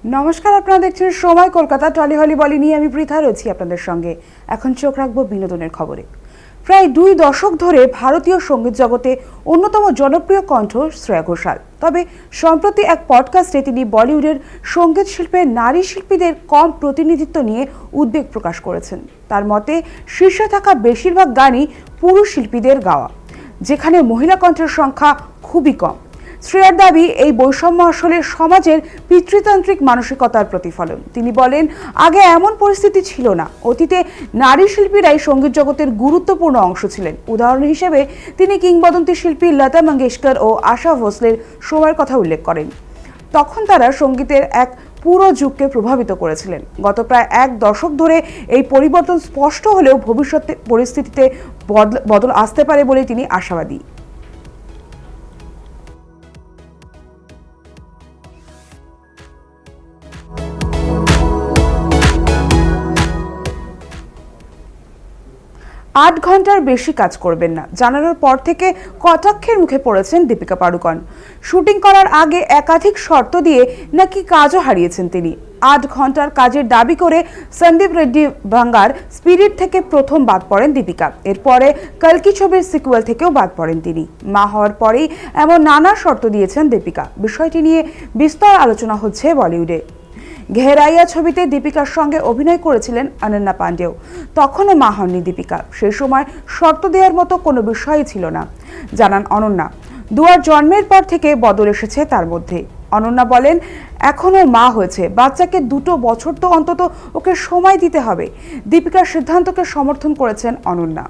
নমস্কার, আপনারা দেখছেন সময় কলকাতা। টলি হলি বলি নিয়ে আমি পৃথা রয়েছি আপনাদের সঙ্গে। এখন চোখ রাখবো বিনোদনের খবরে। প্রায় 2 দশক ধরে ভারতীয় সঙ্গীত জগতে অন্যতম জনপ্রিয় কণ্ঠ শ্রেয়া ঘোষাল। তবে সম্প্রতি এক পডকাস্টে তিনি বলিউডের সঙ্গীত শিল্পে নারী শিল্পীদের কম প্রতিনিধিত্ব নিয়ে উদ্বেগ প্রকাশ করেছেন। তার মতে শীর্ষে থাকা বেশিরভাগ গানই পুরুষ শিল্পীদের গাওয়া, যেখানে মহিলা কণ্ঠের সংখ্যা খুবই কম। শ্রেয়ার দাবি, এই বৈষম্য আসলে সমাজের পিতৃতান্ত্রিক মানসিকতার প্রতিফলন। তিনি বলেন, আগে এমন পরিস্থিতি ছিল না। অতীতে নারী শিল্পীরাই সঙ্গীত জগতের গুরুত্বপূর্ণ অংশ ছিলেন। উদাহরণ হিসেবে তিনি কিংবদন্তি শিল্পী লতা মঙ্গেশকর ও আশা ভোসলের সময়ের কথা উল্লেখ করেন। তখন তারা সঙ্গীতের এক পুরো যুগকে প্রভাবিত করেছিলেন। গত প্রায় 1 দশক ধরে এই পরিবর্তন স্পষ্ট হলেও ভবিষ্যতে পরিস্থিতিতে বদল আসতে পারে বলে তিনি আশাবাদী। আট ঘন্টার বেশি কাজ করবেন না জানানোর পর থেকে কটাক্ষের মুখে পড়েছেন দীপিকা পাড়ুকোন। শুটিং করার আগে একাধিক শর্ত দিয়ে নাকি কাজও হারিয়েছেন তিনি। 8 ঘন্টার কাজের দাবি করে সন্দীপ রেড্ডি ভাঙ্গার স্পিরিট থেকে প্রথম বাদ পড়েন দীপিকা। এরপরে কলকি ছবির সিকুয়েল থেকেও বাদ পড়েন তিনি। মা হওয়ার পরেই এমন নানা শর্ত দিয়েছেন দীপিকা। বিষয়টি নিয়ে বিস্তর আলোচনা হচ্ছে বলিউডে। ঘেরাইয়া ছবিতে দীপিকার সঙ্গে অভিনয় করেছিলেন অনন্যা পাণ্ডেও। তখনও মা হননি দীপিকা। সেই সময় শর্ত দেওয়ার মতো কোনো বিষয়ই ছিল না, জানান অনন্যা। দুয়ার জন্মের পর থেকে বদল এসেছে তার মধ্যে। অনন্যা বলেন, এখনো মা হয়েছে, বাচ্চাকে 2 বছর তো অন্তত ওকে সময় দিতে হবে। দীপিকার সিদ্ধান্তকে সমর্থন করেছেন অনন্যা।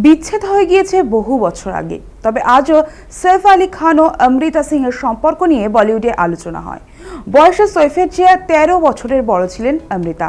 বিচ্ছেদ হয়ে গিয়েছে বহু বছর আগে, তবে আজও সৈফ আলী খান ও অমৃতা সিং এর সম্পর্ক নিয়ে বলিউডে আলোচনা হয়। বয়সে সৈফের চেয়ে 13 বছরের বড় ছিলেন অমৃতা।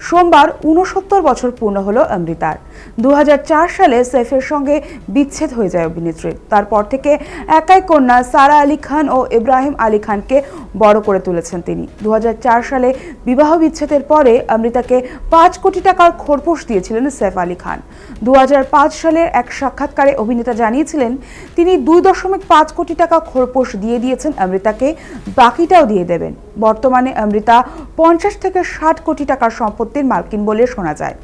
সোমবার 69 বছর পূর্ণ হলো অমৃতার। 2004 সালে সৈফের সঙ্গে বিচ্ছেদ হয়ে যায় অভিনেত্রীর। তারপর থেকে একাই কন্যা সারা আলী খান ও ইব্রাহিম আলী খানকে বড় করে তুলেছেন তিনি। 2004 সালে বিবাহ বিচ্ছেদের পরে অমৃতাকে 5 কোটি টাকার খোরপোশ দিয়েছিলেন সৈফ আলী খান। 2005 সালের এক সাক্ষাৎকারে অভিনেতা জানিয়েছিলেন, তিনি 2.5 কোটি টাকা খোরপোশ দিয়ে দিয়েছেন অমৃতাকে, বাকিটাও দিয়ে দেবেন। বর্তমানে অমৃতা 50 থেকে 60 কোটি টাকার সম্পত্তির মালকিন বলে শোনা যায়।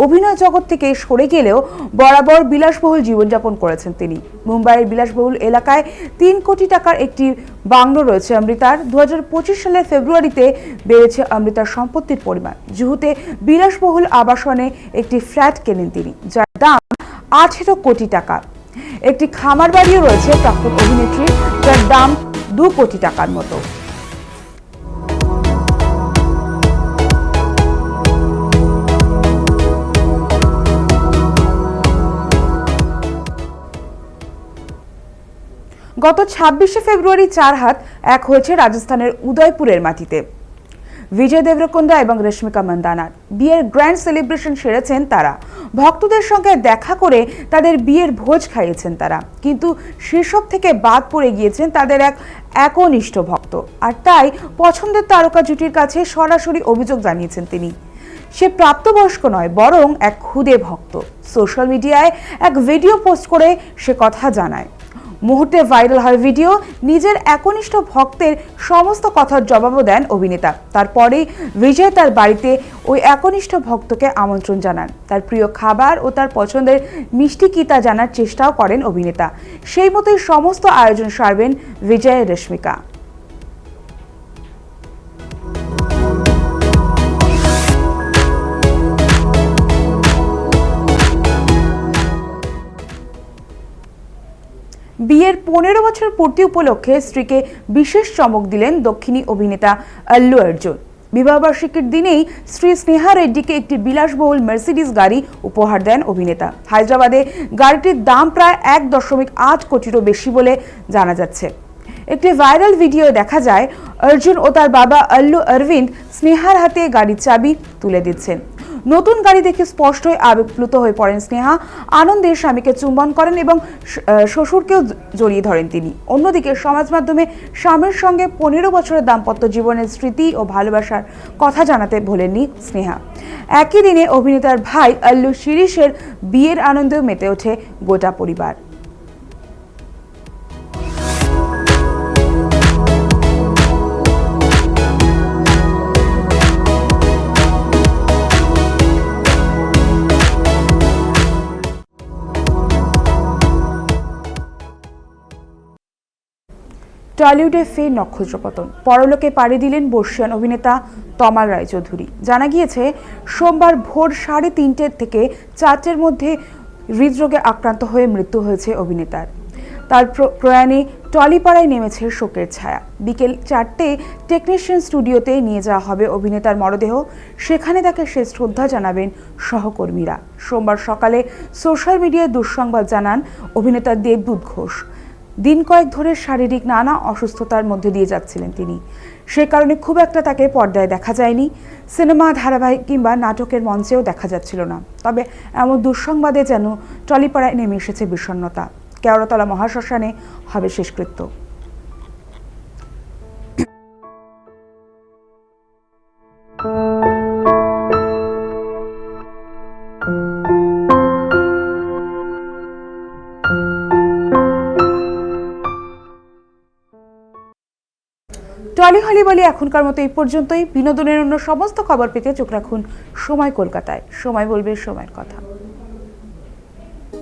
অভিনয় জগৎ থেকে সরে গেলেও বরাবর বিলাসবহুল জীবনযাপন করেছেন তিনি। মুম্বাইয়ের বিলাসবহুল এলাকায় 3 কোটি টাকার একটি বাংলো রয়েছে অমৃতার। 2025 সালের ফেব্রুয়ারিতে বেড়েছে অমৃতার সম্পত্তির পরিমাণ। জুহুতে বিলাসবহুল আবাসনে একটি ফ্ল্যাট কেনেন তিনি, যার দাম 18 কোটি টাকা। একটি খামার বাড়িও রয়েছে প্রাক্তন অভিনেত্রীর, যার দাম 2 কোটি টাকার মতো। গত 26শে ফেব্রুয়ারি 4 হাত 1 হয়েছে রাজস্থানের উদয়পুরের মাটিতে। বিজয় দেবরকোন্ডা এবং রশ্মিকা মন্দানার বিয়ের গ্র্যান্ড সেলিব্রেশন সেরেছেন তারা। ভক্তদের সঙ্গে দেখা করে তাদের বিয়ের ভোজ খাইয়েছেন তারা। কিন্তু সেসব থেকে বাদ পড়ে গিয়েছেন তাদের এক একনিষ্ঠ ভক্ত। আর তাই পছন্দের তারকা জুটির কাছে সরাসরি অভিযোগ জানিয়েছেন তিনি। সে প্রাপ্তবয়স্ক নয়, বরং এক খুদে ভক্ত। সোশ্যাল মিডিয়ায় এক ভিডিও পোস্ট করে সে কথা জানায়। মুহূর্তে ভাইরাল হয় ভিডিও। নিজের একনিষ্ঠ ভক্তের সমস্ত কথার জবাবও দেন অভিনেতা। তারপরেই বিজয় তার বাড়িতে ওই একনিষ্ঠ ভক্তকে আমন্ত্রণ জানান। তার প্রিয় খাবার ও তার পছন্দের মিষ্টি কি তা জানার চেষ্টাও করেন অভিনেতা। সেই মতোই সমস্ত আয়োজন সারবেন বিজয় রশ্মিকা। বিয়ের 15 বছর পূর্তি উপলক্ষে স্ত্রীকে বিশেষ চমক দিলেন দক্ষিণী অভিনেতা আল্লু অর্জুন। বিবাহবার্ষিকীর দিনেই স্ত্রী স্নেহা রেড্ডিকে একটি বিলাসবহুল মার্সিডিজ গাড়ি উপহার দেন অভিনেতা। হায়দ্রাবাদে গাড়িটির দাম প্রায় 1.8 কোটিরও বেশি বলে জানা যাচ্ছে। একটি ভাইরাল ভিডিও দেখা যায় অর্জুন ও তার বাবা আল্লু অরবিন্দ স্নেহার হাতে গাড়ির চাবি তুলে দিচ্ছেন। নতুন গাড়ি দেখে স্পষ্টই আবেগপ্লুত হয়ে পড়েন স্নেহা। আনন্দে স্বামীকে চুম্বন করেন এবং শ্বশুরকেও জড়িয়ে ধরেন তিনি। অন্যদিকে সমাজ মাধ্যমে স্বামীর সঙ্গে 15 বছরের দাম্পত্য জীবনের স্মৃতি ও ভালোবাসার কথা জানাতে ভোলেননি স্নেহা। একই দিনে অভিনেতার ভাই আল্লু শিরিশের বিয়ের আনন্দেও মেতে ওঠে গোটা পরিবার। টলিউডে ফের নক্ষত্রপতন, পরলোকে পাড়ি দিলেন বর্ষিয়ান অভিনেতা তমাল রায়চৌধুরী। জানা গিয়েছে সোমবার ভোর 3:30 থেকে 4টের মধ্যে হৃদরোগে আক্রান্ত হয়ে মৃত্যু হয়েছে অভিনেতার। তার প্রয়াণে টলিপাড়ায় নেমেছে শোকের ছায়া। বিকেল 4টে টেকনিশিয়ান স্টুডিওতে নিয়ে যাওয়া হবে অভিনেতার মরদেহ। সেখানে তাকে শেষ শ্রদ্ধা জানাবেন সহকর্মীরা। সোমবার সকালে সোশ্যাল মিডিয়ায় দুঃসংবাদ জানান অভিনেতা দেবদূত ঘোষ। দিন কয়েক ধরে শারীরিক নানা অসুস্থতার মধ্যে দিয়ে যাচ্ছিলেন তিনি। সে কারণে খুব একটা তাকে পর্দায় দেখা যায়নি। সিনেমা, ধারাবাহিক কিংবা নাটকের মঞ্চেও দেখা যাচ্ছিল না। তবে এমন দুঃসংবাদে যেন টলিপাড়ায় নেমে এসেছে বিষণ্ণতা। কেওড়াতলা মহাশ্মশানে হবে শেষকৃত্য। টলি হলি বলি এখনকার মতো এই পর্যন্তই। বিনোদনের অন্য সমস্ত খবর পেতে চোখ রাখুন সময় কলকাতায়। সময় বলবে সময়ের কথা।